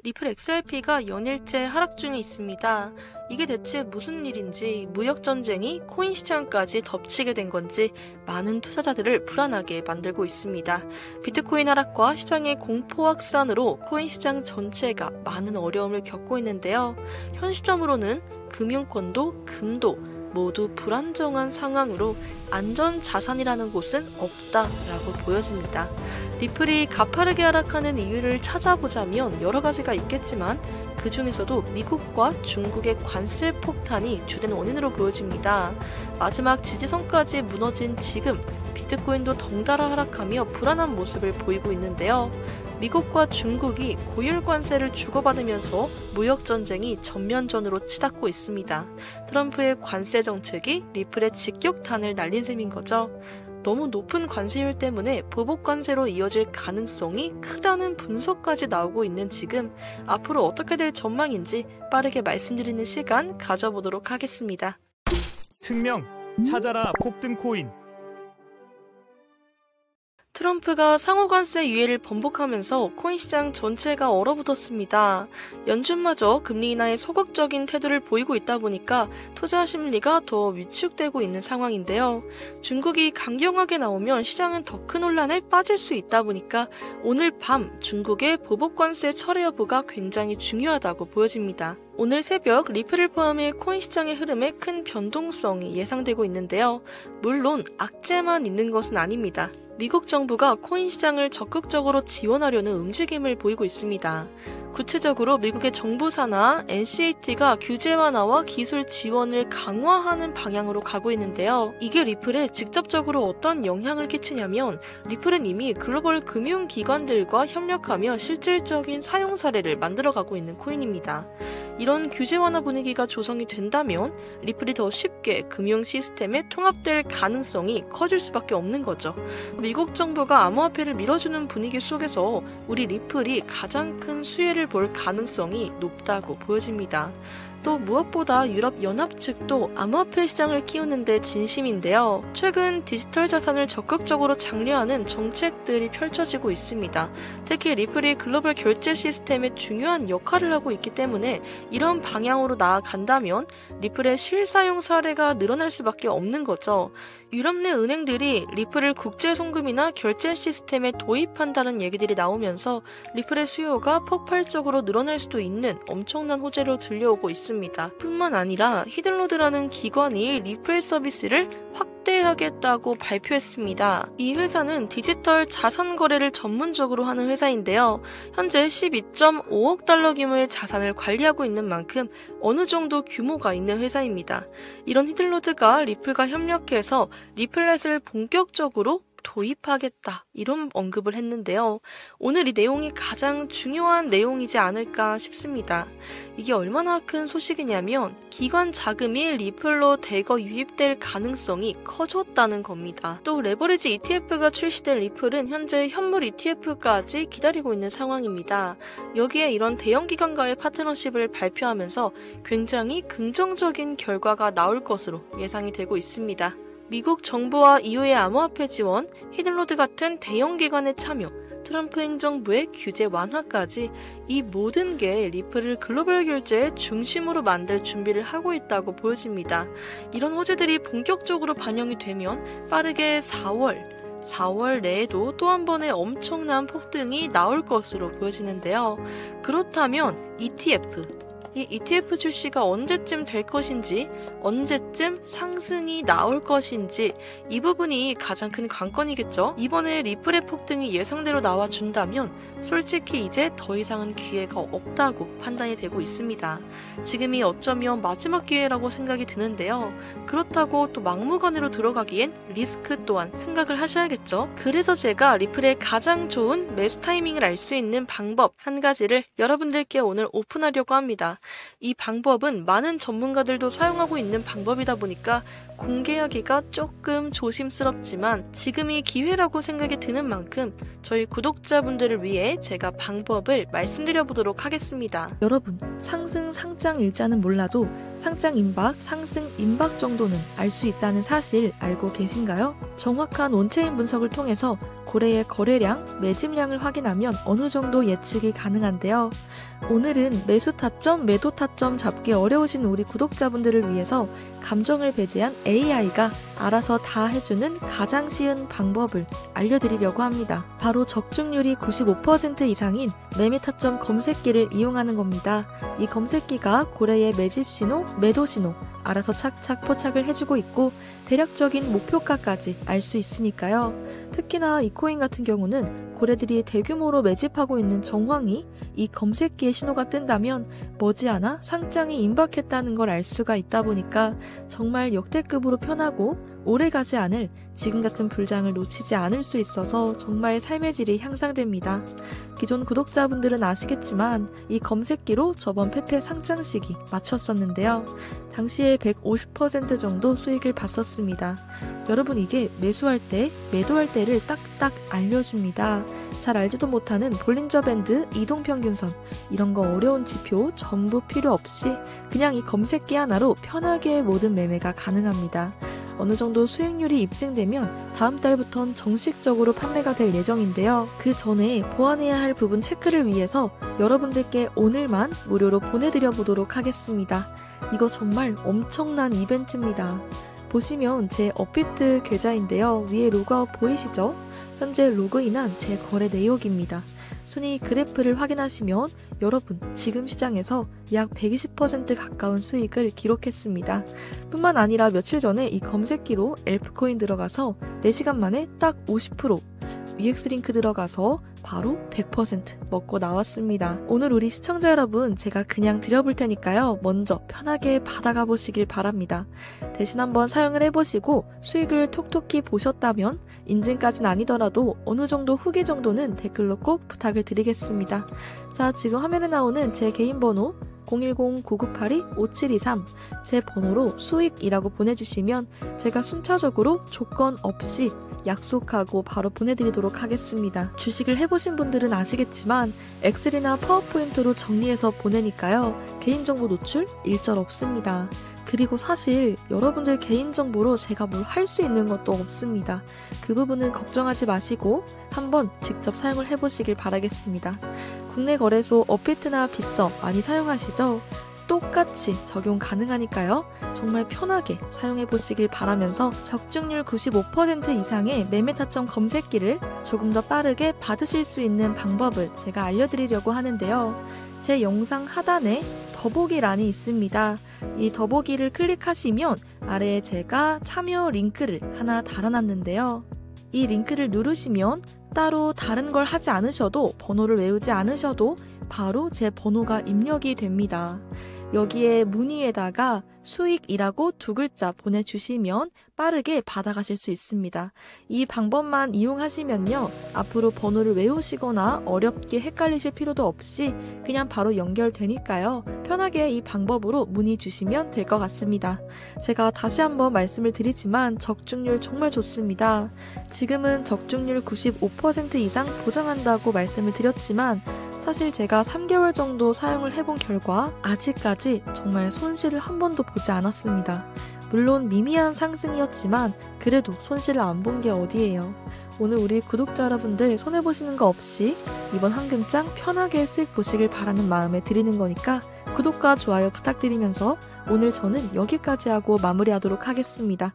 리플 XRP가 연일째 하락 중에 있습니다. 이게 대체 무슨 일인지, 무역전쟁이 코인 시장까지 덮치게 된 건지 많은 투자자들을 불안하게 만들고 있습니다. 비트코인 하락과 시장의 공포 확산으로 코인 시장 전체가 많은 어려움을 겪고 있는데요. 현 시점으로는 금융권도 금도 모두 불안정한 상황으로 안전자산이라는 곳은 없다라고 보여집니다. 리플이 가파르게 하락하는 이유를 찾아보자면 여러 가지가 있겠지만 그 중에서도 미국과 중국의 관세 폭탄이 주된 원인으로 보여집니다. 마지막 지지선까지 무너진 지금 비트코인도 덩달아 하락하며 불안한 모습을 보이고 있는데요. 미국과 중국이 고율 관세를 주고받으면서 무역전쟁이 전면전으로 치닫고 있습니다. 트럼프의 관세 정책이 리플에 직격탄을 날린 셈인 거죠. 너무 높은 관세율 때문에 보복 관세로 이어질 가능성이 크다는 분석까지 나오고 있는 지금 앞으로 어떻게 될 전망인지 빠르게 말씀드리는 시간 가져보도록 하겠습니다. 특명 찾아라 폭등 코인. 트럼프가 상호관세 유예를 번복하면서 코인 시장 전체가 얼어붙었습니다. 연준마저 금리 인하에 소극적인 태도를 보이고 있다 보니까 투자 심리가 더 위축되고 있는 상황인데요. 중국이 강경하게 나오면 시장은 더 큰 혼란에 빠질 수 있다 보니까 오늘 밤 중국의 보복관세 철회 여부가 굉장히 중요하다고 보여집니다. 오늘 새벽 리플을 포함해 코인 시장의 흐름에 큰 변동성이 예상되고 있는데요. 물론 악재만 있는 것은 아닙니다. 미국 정부가 코인 시장을 적극적으로 지원하려는 움직임을 보이고 있습니다. 구체적으로 미국의 정부사나 NCAT가 규제 완화와 기술 지원을 강화하는 방향으로 가고 있는데요. 이게 리플에 직접적으로 어떤 영향을 끼치냐면 리플은 이미 글로벌 금융기관들과 협력하며 실질적인 사용 사례를 만들어가고 있는 코인입니다. 이런 규제 완화 분위기가 조성이 된다면 리플이 더 쉽게 금융 시스템에 통합될 가능성이 커질 수밖에 없는 거죠. 미국 정부가 암호화폐를 밀어주는 분위기 속에서 우리 리플이 가장 큰 수혜를 볼 가능성이 높다고 보여집니다. 또 무엇보다 유럽연합 측도 암호화폐 시장을 키우는 데 진심인데요. 최근 디지털 자산을 적극적으로 장려하는 정책들이 펼쳐지고 있습니다. 특히 리플이 글로벌 결제 시스템에 중요한 역할을 하고 있기 때문에 이런 방향으로 나아간다면 리플의 실사용 사례가 늘어날 수밖에 없는 거죠. 유럽 내 은행들이 리플을 국제 송금이나 결제 시스템에 도입한다는 얘기들이 나오면서 리플의 수요가 폭발적으로 늘어날 수도 있는 엄청난 호재로 들려오고 있습니다. 뿐만 아니라 히든로드라는 기관이 리플 서비스를 확대하겠다고 발표했습니다. 이 회사는 디지털 자산 거래를 전문적으로 하는 회사인데요. 현재 12.5억 달러 규모의 자산을 관리하고 있는 만큼 어느 정도 규모가 있는 회사입니다. 이런 히든로드가 리플과 협력해서 리플렛을 본격적으로 도입하겠다 이런 언급을 했는데요. 오늘 이 내용이 가장 중요한 내용이지 않을까 싶습니다. 이게 얼마나 큰 소식이냐면 기관 자금이 리플로 대거 유입될 가능성이 커졌다는 겁니다. 또 레버리지 ETF가 출시된 리플은 현재 현물 ETF까지 기다리고 있는 상황입니다. 여기에 이런 대형 기관과의 파트너십을 발표하면서 굉장히 긍정적인 결과가 나올 것으로 예상이 되고 있습니다. 미국 정부와 EU의 암호화폐 지원, 히든로드 같은 대형 기관의 참여, 트럼프 행정부의 규제 완화까지 이 모든 게 리플을 글로벌 결제의 중심으로 만들 준비를 하고 있다고 보여집니다. 이런 호재들이 본격적으로 반영이 되면 빠르게 4월 내에도 또 한 번의 엄청난 폭등이 나올 것으로 보여지는데요. 그렇다면 이 ETF 출시가 언제쯤 될 것인지, 언제쯤 상승이 나올 것인지 이 부분이 가장 큰 관건이겠죠. 이번에 리플의 폭등이 예상대로 나와준다면 솔직히 이제 더 이상은 기회가 없다고 판단이 되고 있습니다. 지금이 어쩌면 마지막 기회라고 생각이 드는데요. 그렇다고 또 막무가내로 들어가기엔 리스크 또한 생각을 하셔야겠죠. 그래서 제가 리플의 가장 좋은 매수 타이밍을 알 수 있는 방법 한 가지를 여러분들께 오늘 오픈하려고 합니다. 이 방법은 많은 전문가들도 사용하고 있는 방법이다 보니까 공개하기가 조금 조심스럽지만 지금이 기회라고 생각이 드는 만큼 저희 구독자분들을 위해 제가 방법을 말씀드려 보도록 하겠습니다. 여러분, 상승 상장 일자는 몰라도 상장 임박, 상승 임박 정도는 알 수 있다는 사실 알고 계신가요? 정확한 온체인 분석을 통해서 고래의 거래량, 매집량을 확인하면 어느 정도 예측이 가능한데요. 오늘은 매수 타점, 매도 타점 잡기 어려우신 우리 구독자분들을 위해서 감정을 배제한 AI가 알아서 다 해주는 가장 쉬운 방법을 알려드리려고 합니다. 바로 적중률이 95% 이상인 매매 타점 검색기를 이용하는 겁니다. 이 검색기가 고래의 매집 신호, 매도 신호 알아서 착착 포착을 해주고 있고 대략적인 목표가까지 알 수 있으니까요. 특히나 이 코인 같은 경우는 고래들이 대규모로 매집하고 있는 정황이 이 검색기의 신호가 뜬다면 머지않아 상장이 임박했다는 걸 알 수가 있다 보니까 정말 역대급으로 편하고 오래가지 않을 지금 같은 불장을 놓치지 않을 수 있어서 정말 삶의 질이 향상됩니다. 기존 구독자분들은 아시겠지만 이 검색기로 저번 페페 상장 시기 맞췄었는데요. 당시에 150% 정도 수익을 봤었습니다. 여러분, 이게 매수할 때, 매도할 때를 딱딱 알려줍니다. 잘 알지도 못하는 볼린저 밴드, 이동평균선 이런 거 어려운 지표 전부 필요 없이 그냥 이 검색기 하나로 편하게 모든 매매가 가능합니다. 어느 정도 수익률이 입증되면 다음 달부터는 정식적으로 판매가 될 예정인데요. 그 전에 보완해야 할 부분 체크를 위해서 여러분들께 오늘만 무료로 보내드려 보도록 하겠습니다. 이거 정말 엄청난 이벤트입니다. 보시면 제 업비트 계좌인데요. 위에 로그아웃 보이시죠? 현재 로그인한 제 거래 내역입니다. 순위 그래프를 확인하시면 여러분, 지금 시장에서 약 120% 가까운 수익을 기록했습니다. 뿐만 아니라 며칠 전에 이 검색기로 엘프코인 들어가서 4시간 만에 딱 50%, UX링크 들어가서 바로 100% 먹고 나왔습니다. 오늘 우리 시청자 여러분, 제가 그냥 드려볼 테니까요. 먼저 편하게 받아가 보시길 바랍니다. 대신 한번 사용을 해보시고 수익을 톡톡히 보셨다면 인증까지는 아니더라도 어느 정도 후기 정도는 댓글로 꼭 부탁을 드리겠습니다. 자, 지금 화면에 나오는 제 개인 번호 010-9982-5723 제 번호로 수익이라고 보내주시면 제가 순차적으로 조건 없이 약속하고 바로 보내드리도록 하겠습니다. 주식을 해보신 분들은 아시겠지만 엑셀이나 파워포인트로 정리해서 보내니까요. 개인정보 노출 일절 없습니다. 그리고 사실 여러분들 개인정보로 제가 뭘 할 수 있는 것도 없습니다. 그 부분은 걱정하지 마시고 한번 직접 사용을 해보시길 바라겠습니다. 국내 거래소 업비트나 빗썸 많이 사용하시죠? 똑같이 적용 가능하니까요. 정말 편하게 사용해 보시길 바라면서 적중률 95% 이상의 매매 타점 검색기를 조금 더 빠르게 받으실 수 있는 방법을 제가 알려드리려고 하는데요. 제 영상 하단에 더보기란이 있습니다. 이 더보기를 클릭하시면 아래에 제가 참여 링크를 하나 달아놨는데요. 이 링크를 누르시면 따로 다른 걸 하지 않으셔도, 번호를 외우지 않으셔도 바로 제 번호가 입력이 됩니다. 여기에 문의에다가 수익이라고 2글자 보내주시면 빠르게 받아가실 수 있습니다. 이 방법만 이용하시면요, 앞으로 번호를 외우시거나 어렵게 헷갈리실 필요도 없이 그냥 바로 연결되니까요. 편하게 이 방법으로 문의 주시면 될 것 같습니다. 제가 다시 한번 말씀을 드리지만 적중률 정말 좋습니다. 지금은 적중률 95% 이상 보장한다고 말씀을 드렸지만 사실 제가 3개월 정도 사용을 해본 결과 아직까지 정말 손실을 한 번도 보지 않았습니다. 물론 미미한 상승이었지만 그래도 손실을 안 본 게 어디예요. 오늘 우리 구독자 여러분들 손해보시는 거 없이 이번 황금장 편하게 수익 보시길 바라는 마음에 드리는 거니까 구독과 좋아요 부탁드리면서 오늘 저는 여기까지 하고 마무리하도록 하겠습니다.